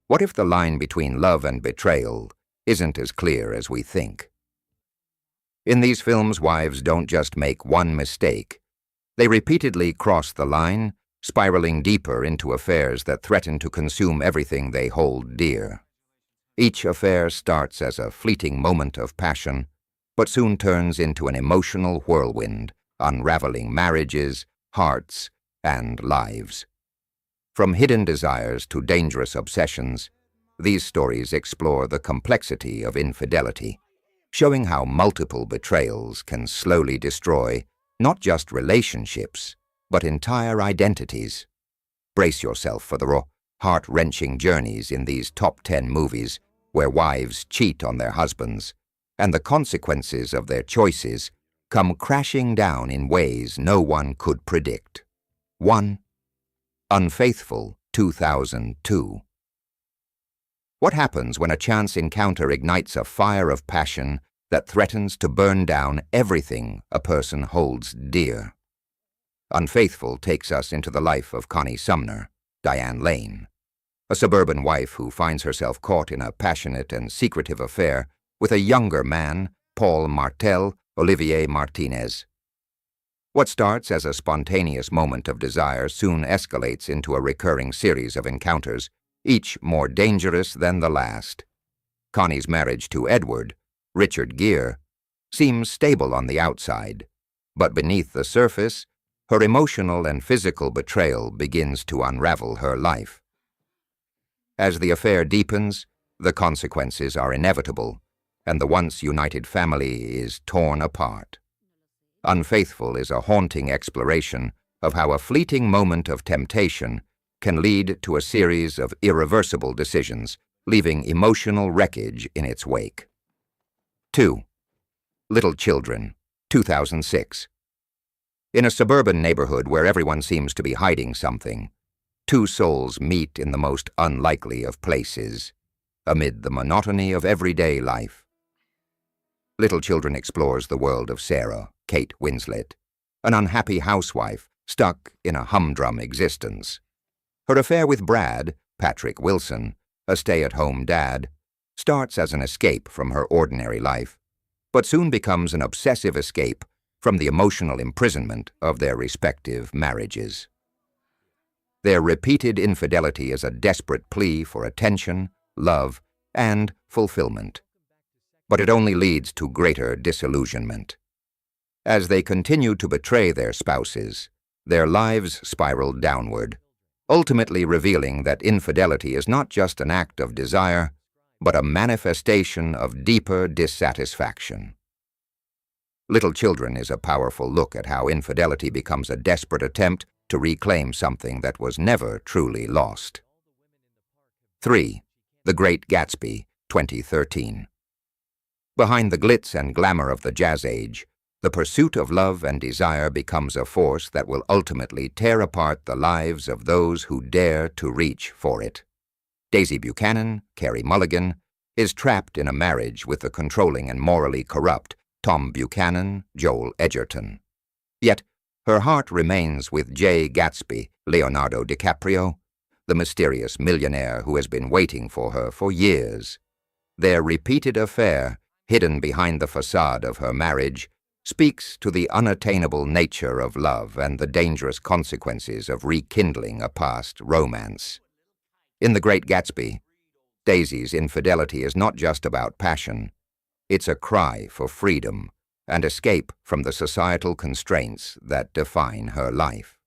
What if the line between love and betrayal isn't as clear as we think? In these films, wives don't just make one mistake. They repeatedly cross the line, spiraling deeper into affairs that threaten to consume everything they hold dear. Each affair starts as a fleeting moment of passion, but soon turns into an emotional whirlwind, unraveling marriages, hearts, and lives. From hidden desires to dangerous obsessions, these stories explore the complexity of infidelity, showing how multiple betrayals can slowly destroy not just relationships, but entire identities. Brace yourself for the raw, heart-wrenching journeys in these top 10 movies where wives cheat on their husbands, and the consequences of their choices come crashing down in ways no one could predict. 1. Unfaithful, 2002. What happens when a chance encounter ignites a fire of passion that threatens to burn down everything a person holds dear? Unfaithful takes us into the life of Connie Sumner, Diane Lane, a suburban wife who finds herself caught in a passionate and secretive affair with a younger man, Paul Martel Olivier Martinez. What starts as a spontaneous moment of desire soon escalates into a recurring series of encounters, each more dangerous than the last. Connie's marriage to Edward, Richard Gere, seems stable on the outside, but beneath the surface, her emotional and physical betrayal begins to unravel her life. As the affair deepens, the consequences are inevitable, and the once united family is torn apart. Unfaithful is a haunting exploration of how a fleeting moment of temptation can lead to a series of irreversible decisions, leaving emotional wreckage in its wake. 2. Little Children, 2006. In a suburban neighborhood where everyone seems to be hiding something, two souls meet in the most unlikely of places, amid the monotony of everyday life. Little Children explores the world of Sarah, Kate Winslet, an unhappy housewife stuck in a humdrum existence. Her affair with Brad, Patrick Wilson, a stay-at-home dad, starts as an escape from her ordinary life, but soon becomes an obsessive escape from the emotional imprisonment of their respective marriages. Their repeated infidelity is a desperate plea for attention, love, and fulfillment. But it only leads to greater disillusionment. As they continue to betray their spouses, their lives spiral downward, ultimately revealing that infidelity is not just an act of desire, but a manifestation of deeper dissatisfaction. Little Children is a powerful look at how infidelity becomes a desperate attempt to reclaim something that was never truly lost. 3. The Great Gatsby, 2013. Behind the glitz and glamour of the jazz age, the pursuit of love and desire becomes a force that will ultimately tear apart the lives of those who dare to reach for it. Daisy Buchanan, Carey Mulligan, is trapped in a marriage with the controlling and morally corrupt Tom Buchanan, Joel Edgerton. Yet, her heart remains with Jay Gatsby, Leonardo DiCaprio, the mysterious millionaire who has been waiting for her for years. Their repeated affair, hidden behind the facade of her marriage, speaks to the unattainable nature of love and the dangerous consequences of rekindling a past romance. In The Great Gatsby, Daisy's infidelity is not just about passion. It's a cry for freedom and escape from the societal constraints that define her life.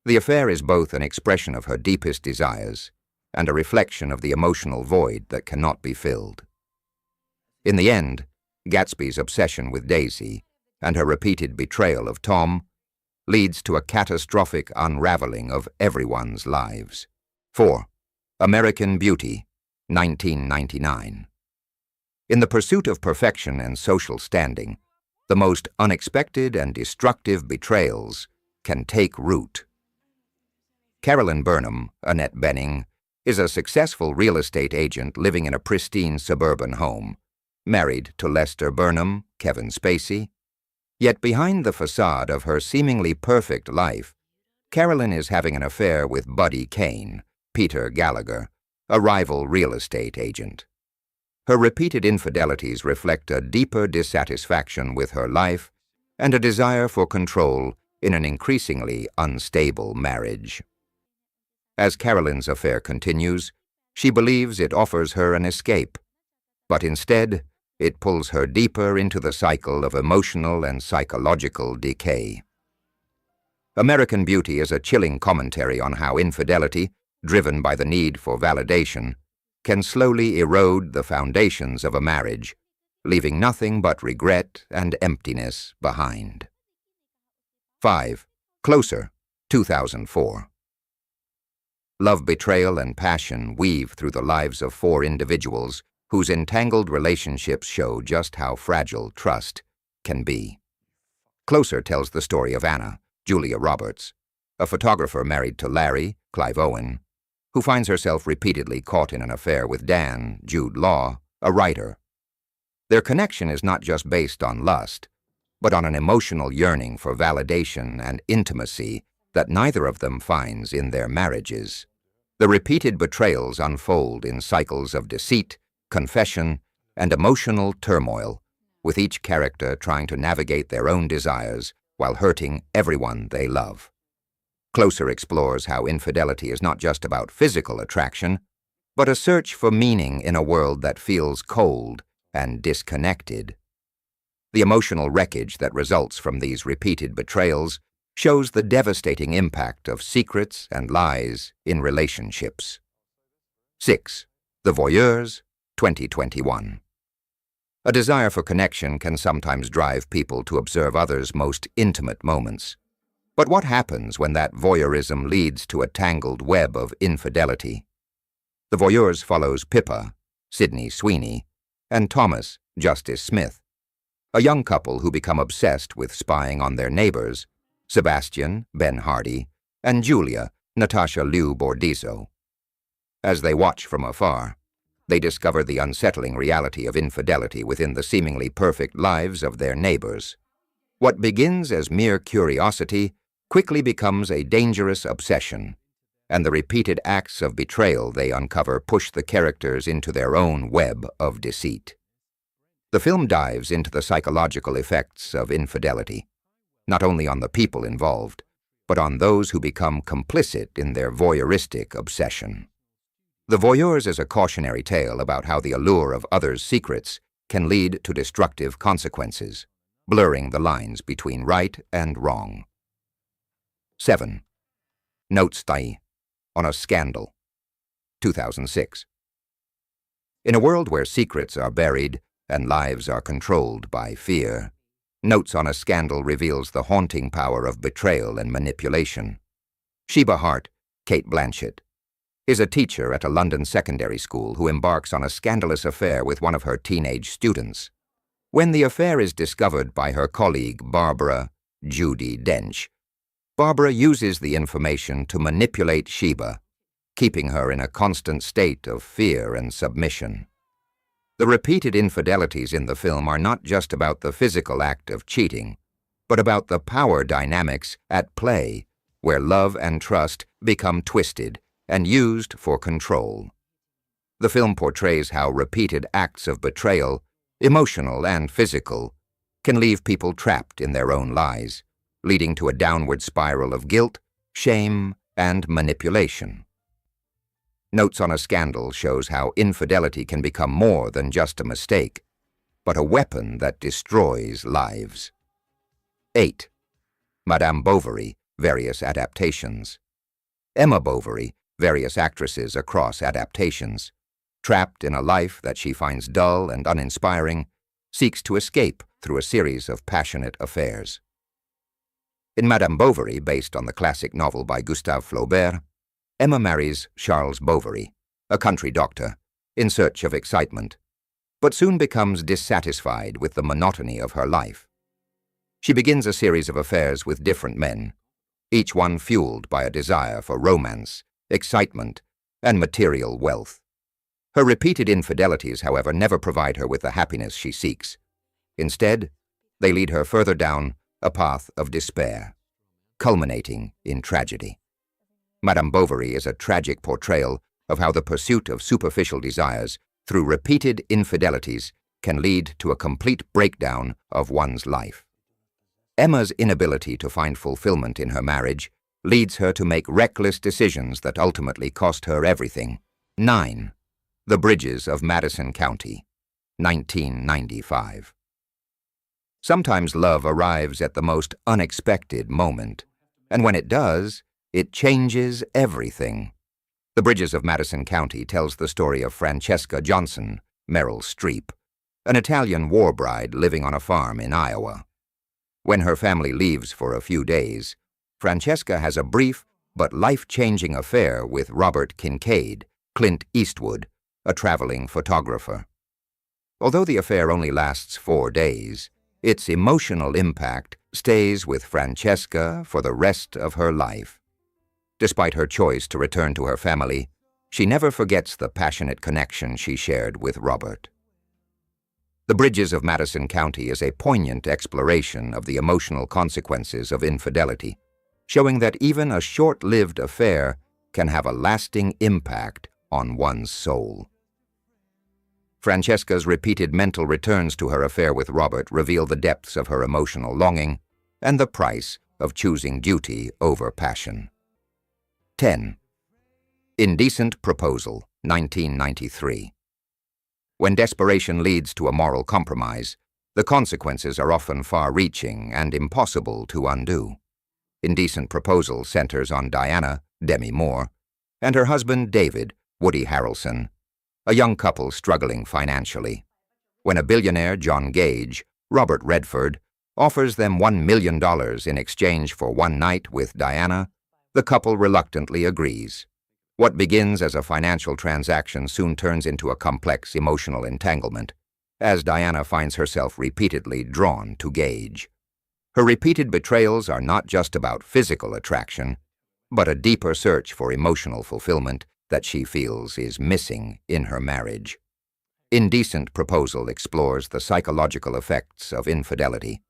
The affair is both an expression of her deepest desires and a reflection of the emotional void that cannot be filled. In the end, Gatsby's obsession with Daisy and her repeated betrayal of Tom leads to a catastrophic unraveling of everyone's lives. 4. American Beauty, 1999. In the pursuit of perfection and social standing, the most unexpected and destructive betrayals can take root. Carolyn Burnham, Annette Bening, is a successful real estate agent living in a pristine suburban home, married to Lester Burnham, Kevin Spacey. Yet behind the facade of her seemingly perfect life, Carolyn is having an affair with Buddy Kane, Peter Gallagher, a rival real estate agent. Her repeated infidelities reflect a deeper dissatisfaction with her life and a desire for control in an increasingly unstable marriage. As Carolyn's affair continues, she believes it offers her an escape, but instead, it pulls her deeper into the cycle of emotional and psychological decay. American Beauty is a chilling commentary on how infidelity, driven by the need for validation, can slowly erode the foundations of a marriage, leaving nothing but regret and emptiness behind. 5. Closer, 2004. Love, betrayal, and passion weave through the lives of four individuals whose entangled relationships show just how fragile trust can be. Closer tells the story of Anna, Julia Roberts, a photographer married to Larry, Clive Owen, who finds herself repeatedly caught in an affair with Dan, Jude Law, a writer. Their connection is not just based on lust, but on an emotional yearning for validation and intimacy that neither of them finds in their marriages. The repeated betrayals unfold in cycles of deceit, confession, and emotional turmoil, with each character trying to navigate their own desires while hurting everyone they love. Closer explores how infidelity is not just about physical attraction, but a search for meaning in a world that feels cold and disconnected. The emotional wreckage that results from these repeated betrayals shows the devastating impact of secrets and lies in relationships. 6. The Voyeurs, 2021. A desire for connection can sometimes drive people to observe others' most intimate moments. But what happens when that voyeurism leads to a tangled web of infidelity? The Voyeurs follows Pippa, Sydney Sweeney, and Thomas, Justice Smith, a young couple who become obsessed with spying on their neighbors, Sebastian, Ben Hardy, and Julia, Natasha Liu Bordizzo. As they watch from afar, they discover the unsettling reality of infidelity within the seemingly perfect lives of their neighbors. What begins as mere curiosity quickly becomes a dangerous obsession, and the repeated acts of betrayal they uncover push the characters into their own web of deceit. The film dives into the psychological effects of infidelity, not only on the people involved, but on those who become complicit in their voyeuristic obsession. The Voyeurs is a cautionary tale about how the allure of others' secrets can lead to destructive consequences, blurring the lines between right and wrong. 7. Notes on a Scandal, 2006. In a world where secrets are buried and lives are controlled by fear, Notes on a Scandal reveals the haunting power of betrayal and manipulation. Sheba Hart, Kate Blanchett, is a teacher at a London secondary school who embarks on a scandalous affair with one of her teenage students. When the affair is discovered by her colleague Barbara Judi Dench, Barbara uses the information to manipulate Sheba, keeping her in a constant state of fear and submission. The repeated infidelities in the film are not just about the physical act of cheating, but about the power dynamics at play, where love and trust become twisted and used for control. The film portrays how repeated acts of betrayal, emotional and physical, can leave people trapped in their own lies, leading to a downward spiral of guilt, shame, and manipulation. Notes on a Scandal shows how infidelity can become more than just a mistake, but a weapon that destroys lives. 8. Madame Bovary, various adaptations. Emma Bovary, various actresses across adaptations, trapped in a life that she finds dull and uninspiring, seeks to escape through a series of passionate affairs. In Madame Bovary, based on the classic novel by Gustave Flaubert, Emma marries Charles Bovary, a country doctor, in search of excitement, but soon becomes dissatisfied with the monotony of her life. She begins a series of affairs with different men, each one fueled by a desire for romance, excitement, and material wealth. Her repeated infidelities, however, never provide her with the happiness she seeks. Instead, they lead her further down a path of despair, culminating in tragedy. Madame Bovary is a tragic portrayal of how the pursuit of superficial desires through repeated infidelities can lead to a complete breakdown of one's life. Emma's inability to find fulfillment in her marriage leads her to make reckless decisions that ultimately cost her everything. 9. The Bridges of Madison County, 1995. Sometimes love arrives at the most unexpected moment, and when it does, it changes everything. The Bridges of Madison County tells the story of Francesca Johnson, Meryl Streep, an Italian war bride living on a farm in Iowa. When her family leaves for a few days, Francesca has a brief but life-changing affair with Robert Kincaid, Clint Eastwood, a traveling photographer. Although the affair only lasts 4 days, its emotional impact stays with Francesca for the rest of her life. Despite her choice to return to her family, she never forgets the passionate connection she shared with Robert. The Bridges of Madison County is a poignant exploration of the emotional consequences of infidelity, showing that even a short-lived affair can have a lasting impact on one's soul. Francesca's repeated mental returns to her affair with Robert reveal the depths of her emotional longing and the price of choosing duty over passion. 10. Indecent Proposal, 1993. When desperation leads to a moral compromise, the consequences are often far-reaching and impossible to undo. Indecent Proposal centers on Diana, Demi Moore, and her husband David, Woody Harrelson, a young couple struggling financially. When a billionaire, John Gage, Robert Redford, offers them $1 million in exchange for one night with Diana, the couple reluctantly agrees. What begins as a financial transaction soon turns into a complex emotional entanglement, as Diana finds herself repeatedly drawn to Gage. Her repeated betrayals are not just about physical attraction, but a deeper search for emotional fulfillment that she feels is missing in her marriage. Indecent Proposal explores the psychological effects of infidelity,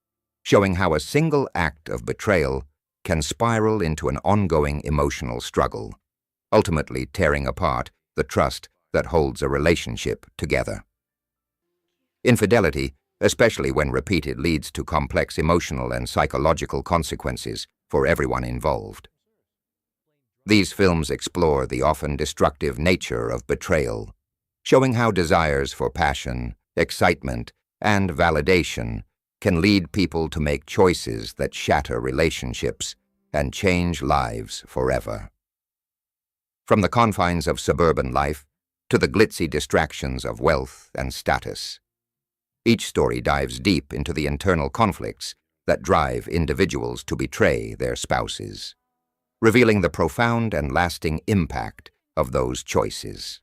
showing how a single act of betrayal can spiral into an ongoing emotional struggle, ultimately tearing apart the trust that holds a relationship together. Infidelity, especially when repeated, leads to complex emotional and psychological consequences for everyone involved. These films explore the often destructive nature of betrayal, showing how desires for passion, excitement, and validation can lead people to make choices that shatter relationships and change lives forever. From the confines of suburban life to the glitzy distractions of wealth and status, each story dives deep into the internal conflicts that drive individuals to betray their spouses, revealing the profound and lasting impact of those choices.